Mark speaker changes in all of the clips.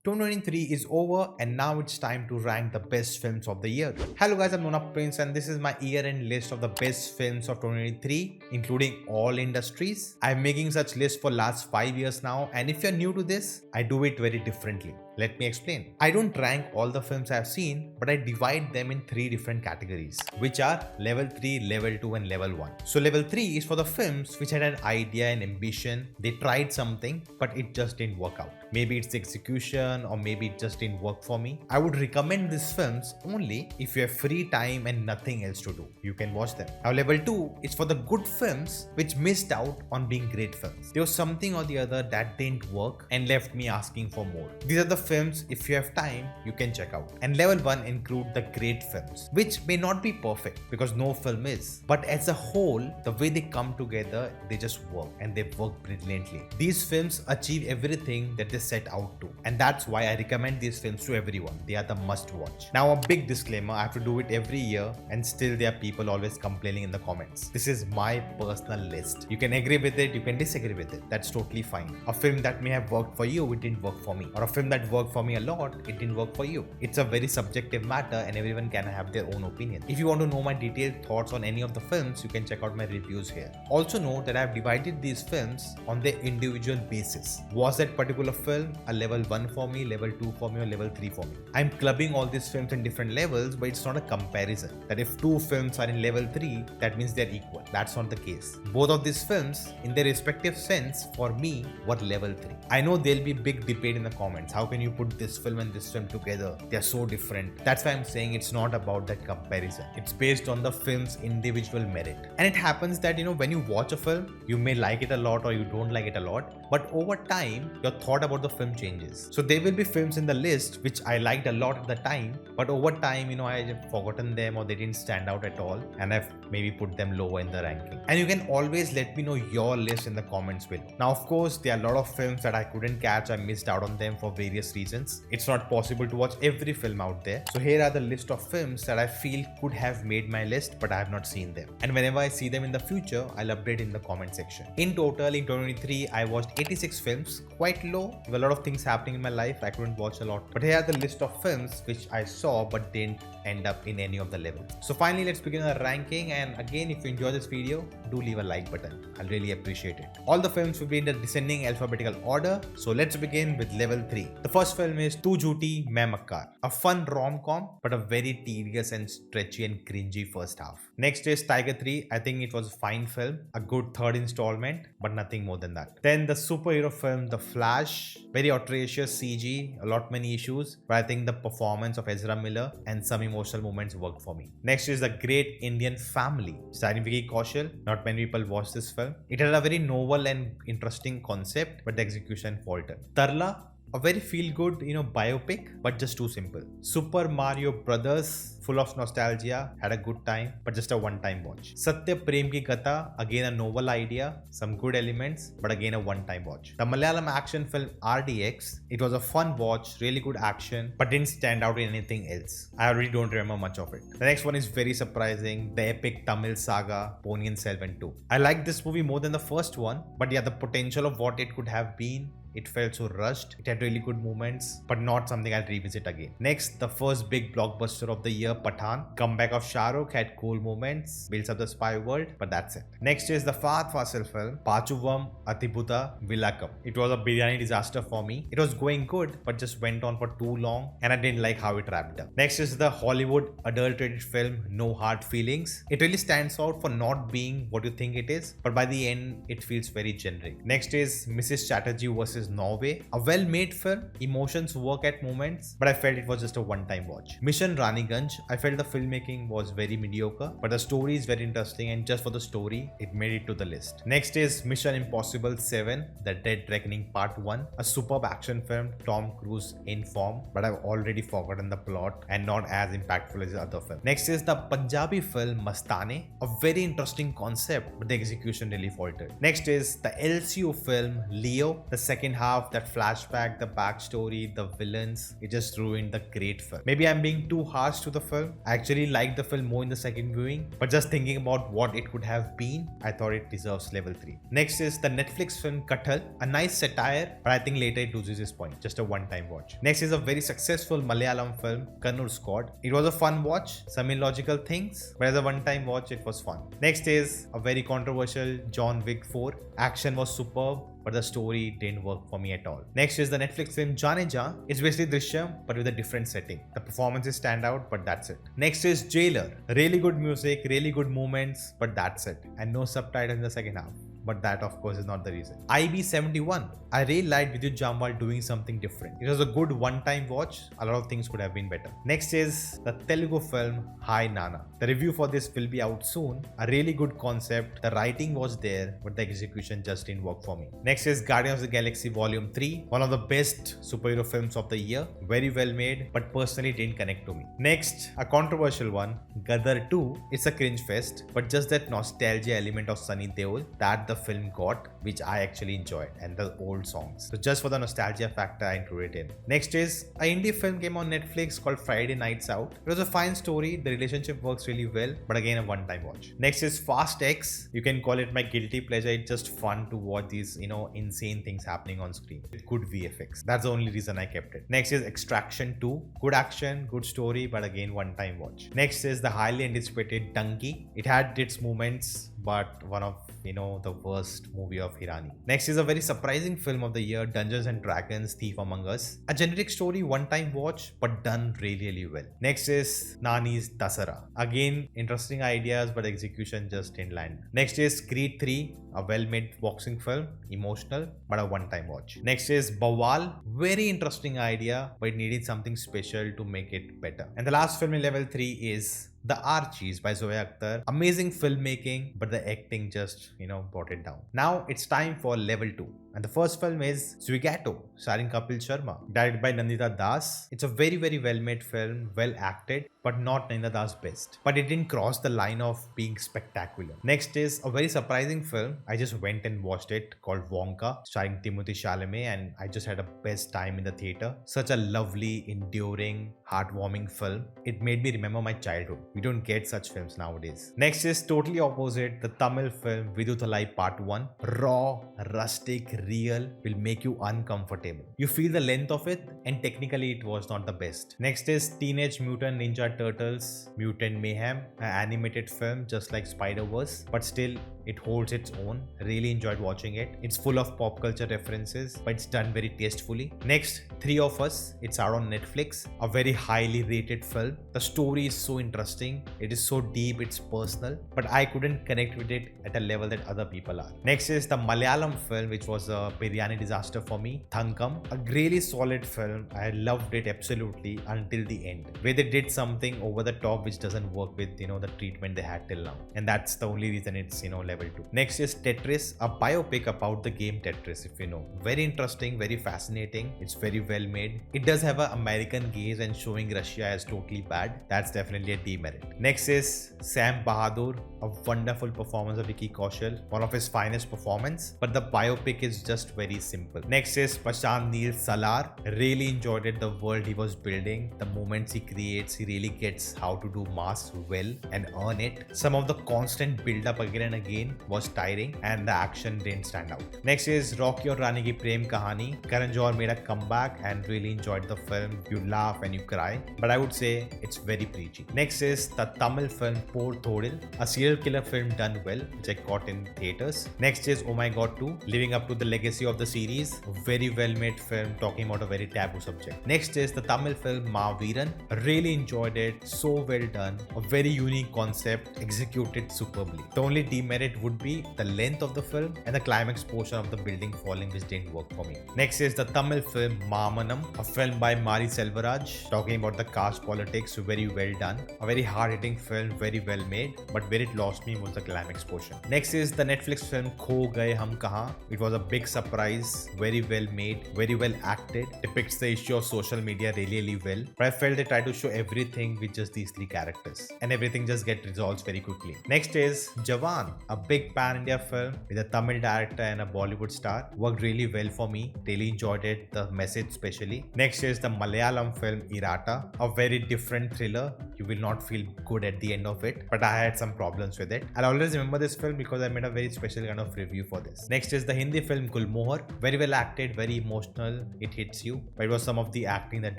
Speaker 1: 2023 is over and now it's time to rank the best films of the year. Hello guys, I'm Nona and this is my year-end list of the best films of 2023, including all industries. I'm making such lists for last 5 years now, and if you're new to this, I do it very differently. Let me explain. I don't rank all the films I've seen, but I divide them in 3 different categories, which are level 3, level 2 and level 1. So level 3 is for the films which had an idea and ambition. They tried something, but it just didn't work out. Maybe it's the execution or maybe it just didn't work for me. I would recommend these films only if you have free time and nothing else to do. You can watch them. Now level 2 is for the good films which missed out on being great films. There was something or the other that didn't work and left me asking for more. These are the films, if you have time, you can check out. And level 1 include the great films, which may not be perfect because no film is. But as a whole, the way they come together, they just work and they work brilliantly. These films achieve everything that they set out to. And that's why I recommend these films to everyone. They are the must watch. Now a big disclaimer, I have to do it every year and still there are people always complaining in the comments. This is my personal list. You can agree with it, you can disagree with it. That's totally fine. A film that may have worked for you, it didn't work for me. Or a film that worked for me a lot, it didn't work for you. It's a very subjective matter and everyone can have their own opinion. If you want to know my detailed thoughts on any of the films, you can check out my reviews here. Also note that I have divided these films on their individual basis. Was that particular film a level 1 for me, level 2 for me or level 3 for me? I'm clubbing all these films in different levels, but it's not a comparison. That if 2 films are in level 3, that means they're equal. That's not the case. Both of these films, in their respective sense, for me, were level 3. I know there'll be big debate in the comments. How can you put this film and this film together? They're so different. That's why I'm saying it's not about that comparison. It's based on the film's individual merit. And it happens that, when you watch a film, you may like it a lot or you don't like it a lot, but over time, your thought about the film changes. So there will be films in the list which I liked a lot at the time, but over time, I have forgotten them or they didn't stand out at all, and I've maybe put them lower in the ranking. And you can always let me know your list in the comments below. Now, of course, there are a lot of films that I couldn't catch. I missed out on them for various reasons. It's not possible to watch every film out there. So here are the list of films that I feel could have made my list, but I have not seen them. And whenever I see them in the future, I'll update in the comment section. In total, in 2023, I watched 86 films, quite low. There were a lot of things happening in my life. I couldn't watch a lot. But here are the list of films which I saw but didn't end up in any of the levels. So finally, let's begin our ranking. And again, if you enjoy this video, do leave a like button. I'll really appreciate it. All the films will be in the descending alphabetical order. So let's begin with level 3. The first film is Tu Jhooti Main Makkar, a fun rom-com but a very tedious and stretchy and cringy first half. Next is Tiger 3. I think it was a fine film, a good third installment, but nothing more than that. Then the superhero film The Flash, very outrageous CG, a lot many issues, but I think the performance of Ezra Miller and some emotional moments worked for me. Next is The Great Indian Family, starring Vicky Kaushal. Not many people watched this film. It had a very novel and interesting concept, but the execution faltered. Tarla, a very feel-good, biopic, but just too simple. Super Mario Brothers, full of nostalgia, had a good time, but just a one-time watch. Satya Prem Ki Katha, again a novel idea, some good elements, but again a one-time watch. The Malayalam action film RDX, it was a fun watch, really good action, but didn't stand out in anything else. I really don't remember much of it. The next one is very surprising, the epic Tamil saga, Ponniyin Selvan 2. I liked this movie more than the first one, but yeah, the potential of what it could have been, it felt so rushed. It had really good moments, but not something I'll revisit again. Next, the first big blockbuster of the year, Pathaan. Comeback of Shah Rukh had cool moments, builds up the spy world, but that's it. Next is the Fahad Fasil film, Pachuvam Atibhuta Vilakam. It was a biryani disaster for me. It was going good, but just went on for too long, and I didn't like how it wrapped up. Next is the Hollywood adulterated film, No Hard Feelings. It really stands out for not being what you think it is, but by the end, it feels very generic. Next is Mrs. Chatterjee vs. Norway, a well-made film, emotions work at moments, but I felt it was just a one-time watch. Mission Raniganj, I felt the filmmaking was very mediocre, but the story is very interesting, and just for the story, it made it to the list. Next is Mission Impossible 7, The Dead Reckoning Part 1, a superb action film, Tom Cruise in form, but I've already forgotten the plot and not as impactful as the other film. Next is the Punjabi film Mastane, a very interesting concept, but the execution really faltered. Next is the LCU film Leo, the second second half, that flashback, the backstory, the villains, it just ruined the great film. Maybe I'm being too harsh to the film. I actually liked the film more in the second viewing, but just thinking about what it could have been, I thought it deserves level 3. Next is the Netflix film Kathal, a nice satire, but I think later it loses its point, just a one-time watch. Next is a very successful Malayalam film, Kannur Squad. It was a fun watch, some illogical things, but as a one-time watch, it was fun. Next is a very controversial John Wick 4. Action was superb, but the story didn't work for me at all. Next is the Netflix film Jaane Jaan. It's basically Drishyam, but with a different setting. The performances stand out, but that's it. Next is Jailer. Really good music, really good moments, but that's it. And no subtitles in the second half. But that of course is not the reason. IB71. I really liked Vidyut Jamwal doing something different. It was a good one-time watch. A lot of things could have been better. Next is the Telugu film Hi Nana. The review for this will be out soon. A really good concept. The writing was there, but the execution just didn't work for me. Next is Guardians of the Galaxy Volume 3. One of the best superhero films of the year. Very well made, but personally didn't connect to me. Next, a controversial one, Gadar 2. It's a cringe fest, but just that nostalgia element of Sunny Deol that the film got, which I actually enjoyed, and the old songs. So just for the nostalgia factor, I included it in. Next is an indie film came on Netflix called Friday Nights Out. It was a fine story. The relationship works really well, but again a one-time watch. Next is Fast X. You can call it my guilty pleasure. It's just fun to watch these, insane things happening on screen with good VFX. That's the only reason I kept it. Next is Extraction 2. Good action, good story, but again one-time watch. Next is the highly anticipated Donkey. It had its moments, but one of the worst movie of Hirani. Next is a very surprising film of the year, Dungeons and Dragons Thief Among Us. A generic story, one-time watch, but done really, really well. Next is Nani's Dasara. Again, interesting ideas, but execution just didn't land. Next is Creed 3, a well-made boxing film, emotional, but a one-time watch. Next is Bawal. Very interesting idea, but it needed something special to make it better. And the last film in level 3 is The Archies by Zoya Akhtar. Amazing filmmaking, but the acting just, brought it down. Now it's time for level 2. And the first film is Zwigato, starring Kapil Sharma, directed by Nandita Das. It's a very, very well-made film, well acted, but not Nandita Das' best. But it didn't cross the line of being spectacular. Next is a very surprising film. I just went and watched it, called Wonka, starring Timothée Chalamet, and I just had a best time in the theater. Such a lovely, enduring, heartwarming film. It made me remember my childhood. We don't get such films nowadays. Next is totally opposite, the Tamil film Viduthalai Part 1. Raw, rustic, real, will make you uncomfortable. You feel the length of it, and technically it was not the best. Next is Teenage Mutant Ninja Turtles Mutant Mayhem, an animated film just like Spider-Verse, but still it holds its own. Really enjoyed watching it. It's full of pop culture references, but it's done very tastefully. Next, Three of Us. It's out on Netflix. A very highly rated film. The story is so interesting. It is so deep, it's personal, but I couldn't connect with it at a level that other people are. Next is the Malayalam film, which was a biryani disaster for me, Thankam. A really solid film. I loved it absolutely until the end, where they did something over the top which doesn't work with the treatment they had till now, and that's the only reason it's level 2. Next is Tetris, a biopic about the game Tetris, if you know. Very interesting, very fascinating. It's very well made. It does have an American gaze, and showing Russia as totally bad, that's definitely a demerit. Next is Sam Bahadur, a wonderful performance of Vicky Kaushal, one of his finest performance, but the biopic is just very simple. Next is Prashant Neel Salar. Really enjoyed it, the world he was building, the moments he creates. He really gets how to do mass well and earn it. Some of the constant build up again and again was tiring, and the action didn't stand out. Next is Rocky Aur Rani Ki Prem Kahani. Karan Johar made a comeback and really enjoyed the film. You laugh and you cry, but I would say it's very preachy. Next is the Tamil film Por Thodil, a serial killer film done well, which I caught in theaters. Next is Oh My God 2, living up to the legacy of the series. A very well made film talking about a very taboo subject. Next is the Tamil film Ma Veeran. Really enjoyed it, so well done. A very unique concept, executed superbly. The only demerit would be the length of the film and the climax portion of the building falling, which didn't work for me. Next is the Tamil film Mamanam, a film by Mari Selvaraj, talking about the caste politics. Very well done. A very hard-hitting film, very well made, but where it lost me was the climax portion. Next is the Netflix film Kho Gaye Hum Kahan. It was a big big surprise, very well made, very well acted, depicts the issue of social media really well. But I felt they tried to show everything with just these three characters, and everything just get resolved very quickly. Next is Jawan, a big pan-India film with a Tamil director and a Bollywood star. Worked really well for me. Really enjoyed it, the message especially. Next is the Malayalam film Irata, a very different thriller. You will not feel good at the end of it, but I had some problems with it. I'll always remember this film because I made a very special kind of review for this. Next is the Hindi film Gulmohar. Very well acted, very emotional. It hits you, but it was some of the acting that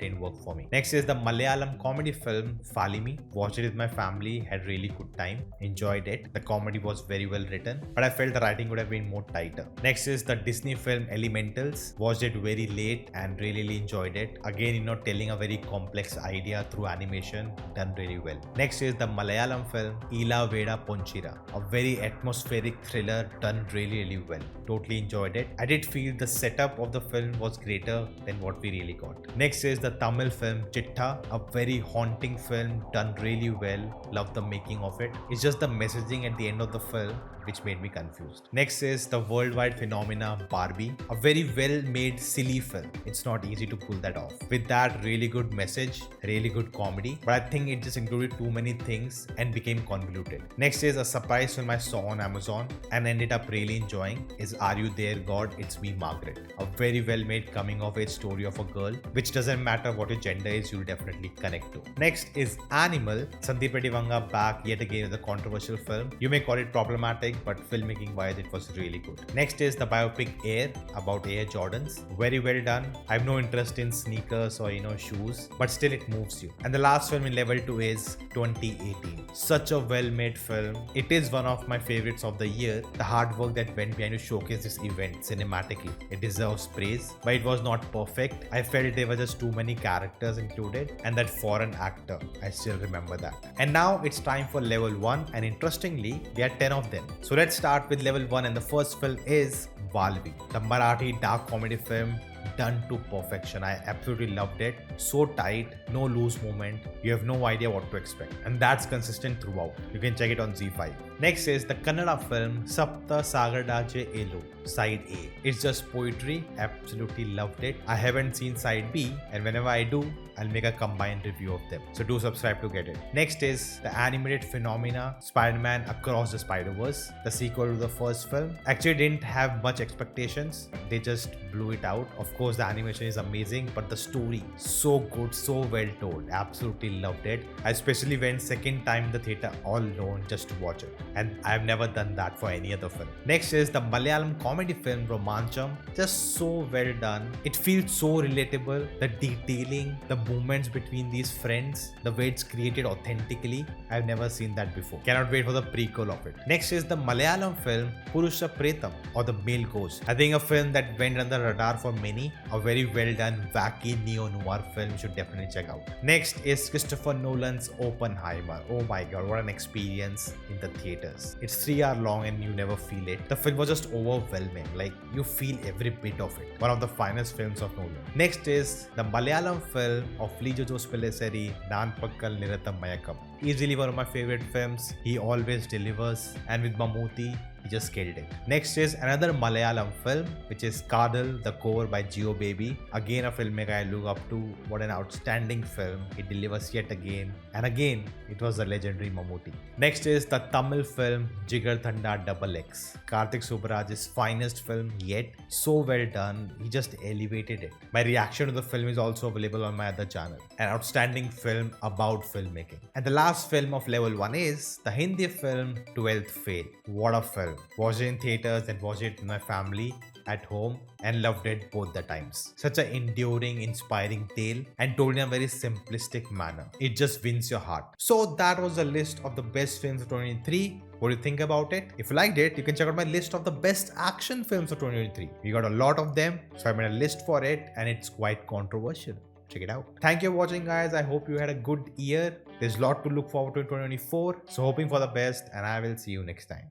Speaker 1: didn't work for me. Next is the Malayalam comedy film Falimi. Watched it with my family, had really good time, enjoyed it. The comedy was very well written, but I felt the writing would have been more tighter. Next is the Disney film Elementals. Watched it very late and really enjoyed it. Again, telling a very complex idea through animation, done really well. Next is the Malayalam film Ila Veda Ponchira, a very atmospheric thriller done really well. Totally enjoyed it. I did feel the setup of the film was greater than what we really got. Next is the Tamil film Chitta, a very haunting film done really well. Love the making of it. It's just the messaging at the end of the film which made me confused. Next is the worldwide phenomena Barbie, a very well made silly film. It's not easy to pull that off. With that really good message, really good comedy, but I think it just included too many things and became convoluted. Next is a surprise film I saw on Amazon and ended up really enjoying is Are You There God? It's Me Margaret. A very well made coming of age story of a girl, which doesn't matter what your gender is, you'll definitely connect to. Next is Animal. Sandeep Reddy Vanga back yet again with a controversial film. You may call it problematic, but filmmaking wise it was really good. Next is the biopic Air about Air Jordans. Very well done. I have no interest in sneakers or shoes, but still it moves you. And the last film in level 2 is 2018. Such a well made film. It is one of my favorites of the year. The hard work that went behind to showcase this event cinematically, it deserves praise, but it was not perfect. I felt there were just too many characters included, and that foreign actor, I still remember that. And now it's time for level 1, and interestingly there are 10 of them. So let's start with level 1, and the first film is Valvi, the Marathi dark comedy film done to perfection. I absolutely loved it. So tight, no loose moment. You have no idea what to expect, and that's consistent throughout. You can check it on Z5. Next is the Kannada film Sapta Sagardaje Elo, Side A. It's just poetry. Absolutely loved it. I haven't seen Side B, and whenever I do, I'll make a combined review of them. So do subscribe to get it. Next is the animated phenomena Spider-Man Across the Spider-Verse, the sequel to the first film. Actually didn't have much expectations. They just blew it out. Of course, the animation is amazing, but the story so good, so well told. Absolutely loved it. I especially went second time in the theater all alone just to watch it, and I've never done that for any other film. Next is the Malayalam comedy film Romancham. Just so well done. It feels so relatable. The detailing, the movements between these friends, the way it's created authentically, I've never seen that before. Cannot wait for the prequel of it. Next is the Malayalam film Purusha Pretam, or The Male Ghost. I think a film that went under the radar for many. A very well done, wacky neo-noir film you should definitely check out. Next is Christopher Nolan's Oppenheimer. Oh my god, what an experience in the theaters. It's 3 hours long and you never feel it. The film was just overwhelming. Like, you feel every bit of it. One of the finest films of Nolan. Next is the Malayalam film of Lijo Jos Pellicetti, Nan Pakkal Niratham Mayakam. Easily one of my favorite films. He always delivers, and with Mammootty, he just killed it. Next is another Malayalam film, which is Kadal, The Core by Geo Baby. Again, a filmmaker I look up to. What an outstanding film. It delivers yet again. And again, it was the legendary Mammootty. Next is the Tamil film Jigar Thanda XX. Karthik Subbaraj's finest film yet. So well done. He just elevated it. My reaction to the film is also available on my other channel. An outstanding film about filmmaking. And the last film of level 1 is the Hindi film 12th Fail. What a film. Watched it in theaters and watched it with my family at home and loved it both the times. Such an enduring, inspiring tale, and told in a very simplistic manner. It just wins your heart. So that was the list of the best films of 2023. What do you think about it? If you liked it, you can check out my list of the best action films of 2023. We got a lot of them, so I made a list for it, and it's quite controversial. Check it out. Thank you for watching, guys. I hope you had a good year. There's a lot to look forward to in 2024. So hoping for the best, and I will see you next time.